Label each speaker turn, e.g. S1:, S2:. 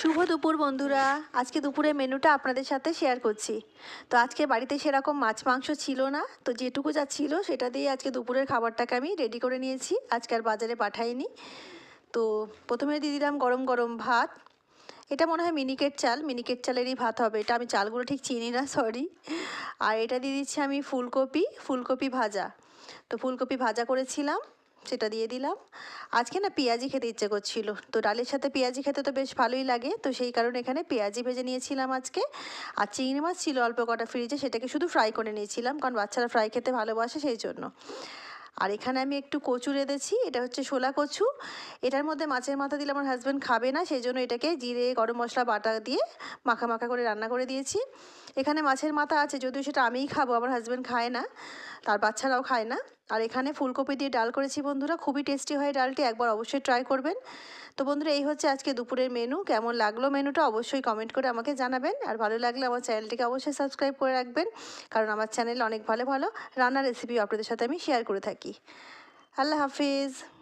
S1: শুভ দুপুর বন্ধুরা। আজকে দুপুরের মেনুটা আপনাদের সাথে শেয়ার করছি। তো আজকে বাড়িতে সেরকম মাছ মাংস ছিল না, তো যেটুকু যা ছিল সেটা দিয়ে আজকে দুপুরের খাবারটাকে আমি রেডি করে নিয়েছি। আজকে আর বাজারে পাঠাইনি। তো প্রথমে দিয়ে দিলাম গরম গরম ভাত। এটা মনে হয় মিনিকেট চাল, মিনিকেট চালেরই ভাত হবে এটা, আমি চালগুলো ঠিক চিনি না, সরি। আর এটা দিয়ে দিচ্ছি আমি ফুলকপি, ফুলকপি ভাজা। তো ফুলকপি ভাজা করেছিলাম, সেটা দিয়ে দিলাম। আজকে না পেঁয়াজি খেতে ইচ্ছে করছিল, তো ডালের সাথে পেঁয়াজি খেতে তো বেশ ভালোই লাগে, তো সেই কারণে এখানে পেঁয়াজি ভেজে নিয়েছিলাম আজকে। আর চিংড়ি মাছ ছিল অল্প কটা ফ্রিজে, সেটাকে শুধু ফ্রাই করে নিয়েছিলাম, কারণ বাচ্চারা ফ্রাই খেতে ভালোবাসে সেই জন্য। আর এখানে আমি একটু কচু রেঁধেছি, এটা হচ্ছে শোলা কচু। এটার মধ্যে মাছের মাথা দিলে আমার হাজব্যান্ড খাবে না, সেই জন্য এটাকে জিরে গরম মশলা বাটা দিয়ে মাখা মাখা করে রান্না করে দিয়েছি। এখানে মাছের মাথা আছে, যদিও সেটা আমিই খাবো, আমার হাজব্যান্ড খায় না, তার বাচ্চারাও খায় না। আর এখানে ফুলকপি দিয়ে ডাল করেছি বন্ধুরা, খুবই টেস্টি হয় ডালটি, একবার অবশ্যই ট্রাই করবেন। তো বন্ধুরা, এই হচ্ছে আজকে দুপুরের মেনু। কেমন লাগলো মেনুটা অবশ্যই কমেন্ট করে আমাকে জানাবেন, আর ভালো লাগলে আমার চ্যানেলটিকে অবশ্যই সাবস্ক্রাইব করে রাখবেন, কারণ আমার চ্যানেলে অনেক ভালো ভালো রান্নার রেসিপি আপনাদের সাথে আমি শেয়ার করে থাকি। আল্লাহ হাফিজ।